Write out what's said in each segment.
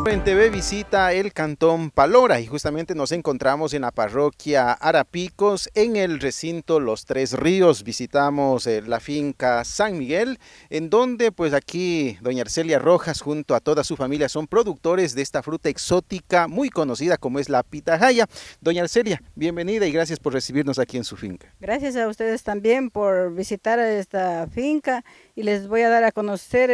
En TV visita el Cantón Palora y justamente nos encontramos en la parroquia Arapicos, en el recinto Los Tres Ríos. Visitamos la finca San Miguel, en donde pues aquí doña Arcelia Rojas junto a toda su familia son productores de esta fruta exótica muy conocida como es la pitahaya. Doña Arcelia, bienvenida y gracias por recibirnos aquí en su finca. Gracias a ustedes también por visitar esta finca y les voy a dar a conocer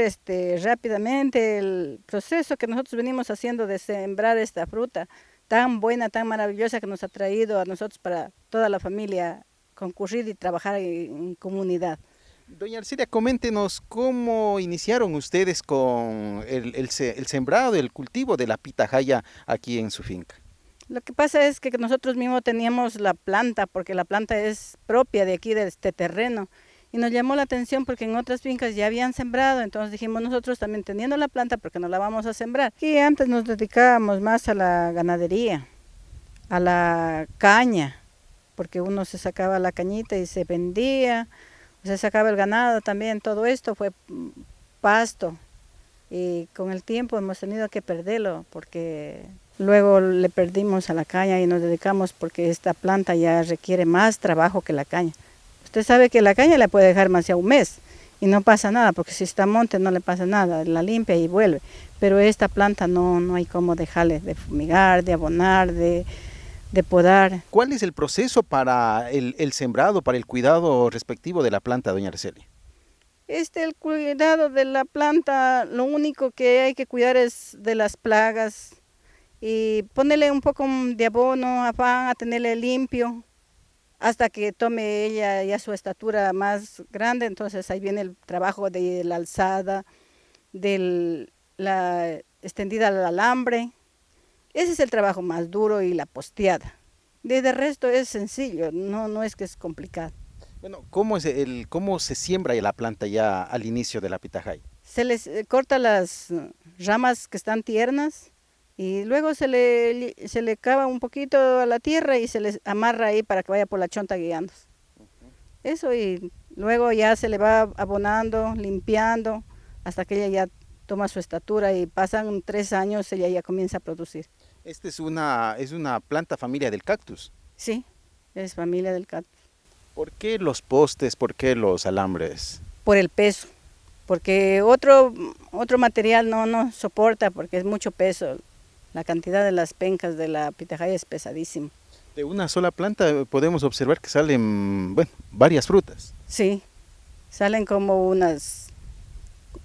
rápidamente el proceso que nosotros venimos haciendo de sembrar esta fruta tan buena, tan maravillosa que nos ha traído a nosotros para toda la familia concurrir y trabajar en comunidad. Doña Arcelia, coméntenos cómo iniciaron ustedes con el sembrado, el cultivo de la pitahaya aquí en su finca. Lo que pasa es que nosotros mismos teníamos la planta, porque la planta es propia de aquí, de este terreno, y nos llamó la atención porque en otras fincas ya habían sembrado, entonces dijimos nosotros también teniendo la planta, ¿por qué no la vamos a sembrar? Y antes nos dedicábamos más a la ganadería, a la caña, porque uno se sacaba la cañita y se vendía, se sacaba el ganado también, todo esto fue pasto, y con el tiempo hemos tenido que perderlo, porque luego le perdimos a la caña y nos dedicamos porque esta planta ya requiere más trabajo que la caña. Usted sabe que la caña la puede dejar más de un mes y no pasa nada, porque si está monte no le pasa nada, la limpia y vuelve. Pero esta planta no hay cómo dejarle de fumigar, de abonar, de podar. ¿Cuál es el proceso para el sembrado, para el cuidado respectivo de la planta, doña Arcelia? El cuidado de la planta, lo único que hay que cuidar es de las plagas y ponerle un poco de abono, afán a tenerle limpio hasta que tome ella ya su estatura más grande. Entonces ahí viene el trabajo de la alzada, de la extendida del alambre. Ese es el trabajo más duro y la posteada. De resto es sencillo, no es que es complicado. Bueno, ¿cómo se siembra la planta ya al inicio de la pitahaya? Se les corta las ramas que están tiernas y luego se le cava un poquito a la tierra y se les amarra ahí para que vaya por la chonta guiando. Eso, y luego ya se le va abonando, limpiando, hasta que ella ya toma su estatura y pasan 3 años, ella ya comienza a producir. Esta es una planta familia del cactus. Sí, es familia del cactus. ¿Por qué los postes? ¿Por qué los alambres? Por el peso, porque otro material no soporta porque es mucho peso. La cantidad de las pencas de la pitahaya es pesadísima. De una sola planta podemos observar que salen, bueno, varias frutas. Sí, salen como unas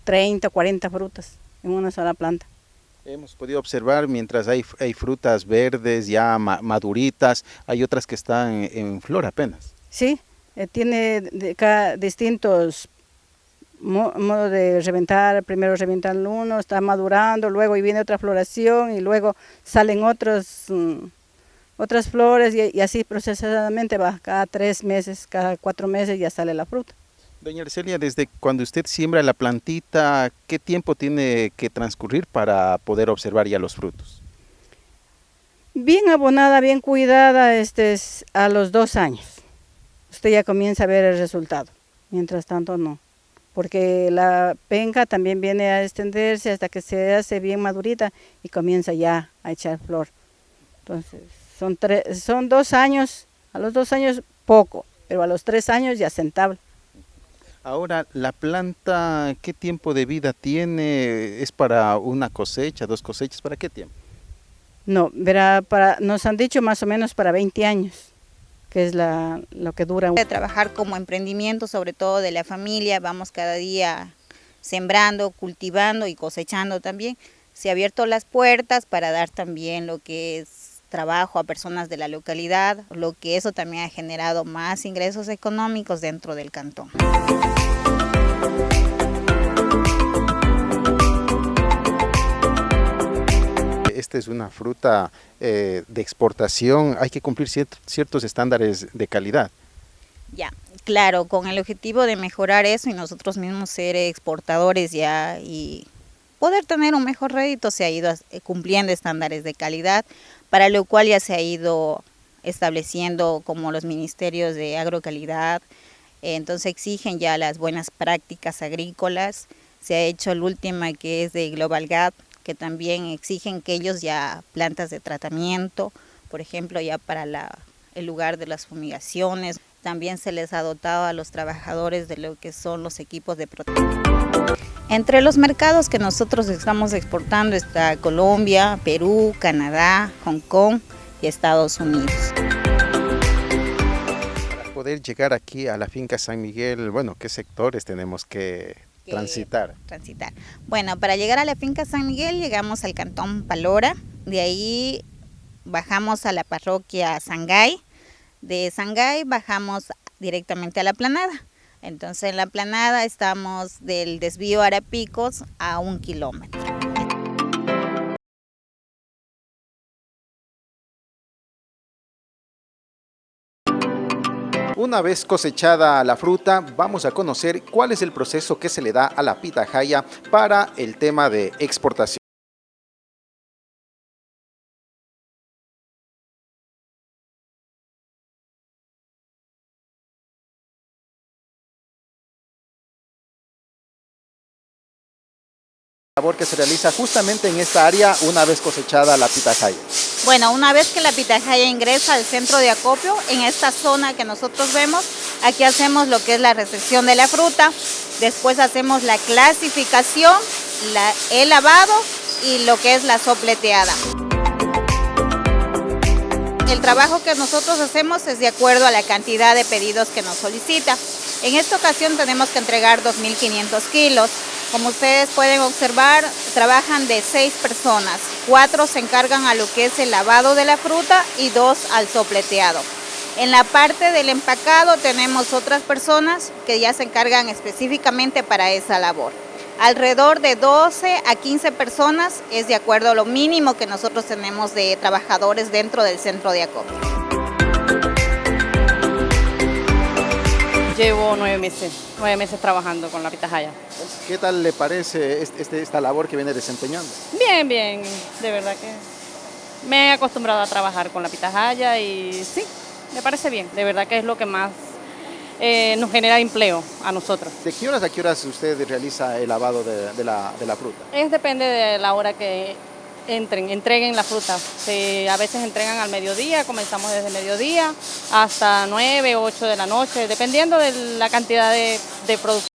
30 o 40 frutas en una sola planta. Hemos podido observar mientras hay frutas verdes ya maduritas, hay otras que están en flor apenas. Sí, tiene distintos modos de reventar. Primero reventan uno, está madurando, luego y viene otra floración y luego salen otras flores y así procesadamente va. Cada 3 meses, cada 4 meses ya sale la fruta. Doña Arcelia, desde cuando usted siembra la plantita, ¿qué tiempo tiene que transcurrir para poder observar ya los frutos? Bien abonada, bien cuidada, es a los 2 años. Usted ya comienza a ver el resultado, mientras tanto no, porque la penca también viene a extenderse hasta que se hace bien madurita y comienza ya a echar flor. Entonces son 2 años, a los 2 años poco, pero a los 3 años ya sentable. Ahora, ¿la planta qué tiempo de vida tiene? ¿Es para una cosecha, 2 cosechas? ¿Para qué tiempo? No, verá, nos han dicho más o menos para 20 años. Que es lo que dura. Trabajar como emprendimiento, sobre todo de la familia, vamos cada día sembrando, cultivando y cosechando también. Se han abierto las puertas para dar también lo que es trabajo a personas de la localidad, lo que eso también ha generado más ingresos económicos dentro del cantón. Esta es una fruta de exportación, hay que cumplir ciertos estándares de calidad. Ya, claro, con el objetivo de mejorar eso y nosotros mismos ser exportadores ya y poder tener un mejor rédito, se ha ido cumpliendo estándares de calidad, para lo cual ya se ha ido estableciendo como los ministerios de agrocalidad, entonces exigen ya las buenas prácticas agrícolas. Se ha hecho el último que es de Global Gap, que también exigen que ellos ya plantas de tratamiento, por ejemplo, ya para el lugar de las fumigaciones. También se les ha dotado a los trabajadores de lo que son los equipos de protección. Entre los mercados que nosotros estamos exportando está Colombia, Perú, Canadá, Hong Kong y Estados Unidos. Para poder llegar aquí a la finca San Miguel, bueno, ¿qué sectores tenemos que transitar? Bueno, para llegar a la finca San Miguel llegamos al cantón Palora, de ahí bajamos a la parroquia Sangay, de Sangay bajamos directamente a la Planada. Entonces en la Planada estamos del desvío Arapicos a 1 kilómetro. Una vez cosechada la fruta, vamos a conocer cuál es el proceso que se le da a la pitahaya para el tema de exportación. Labor que se realiza justamente en esta área una vez cosechada la pitahaya. Bueno, una vez que la pitahaya ingresa al centro de acopio, en esta zona que nosotros vemos, aquí hacemos lo que es la recepción de la fruta, después hacemos la clasificación, el lavado y lo que es la sopleteada. El trabajo que nosotros hacemos es de acuerdo a la cantidad de pedidos que nos solicita. En esta ocasión tenemos que entregar 2.500 kilos. Como ustedes pueden observar, trabajan de 6 personas. 4 se encargan a lo que es el lavado de la fruta y 2 al sopleteado. En la parte del empacado tenemos otras personas que ya se encargan específicamente para esa labor. Alrededor de 12 a 15 personas es de acuerdo a lo mínimo que nosotros tenemos de trabajadores dentro del centro de acopio. Llevo 9 meses trabajando con la pitahaya. ¿Qué tal le parece esta labor que viene desempeñando? Bien, de verdad que me he acostumbrado a trabajar con la pitahaya y sí, me parece bien, de verdad que es lo que más nos genera empleo a nosotros. ¿De qué horas a qué horas usted realiza el lavado de la fruta? Depende de la hora que entreguen la fruta. A veces entregan al mediodía, comenzamos desde mediodía hasta 9 o 8 de la noche, dependiendo de la cantidad de producción.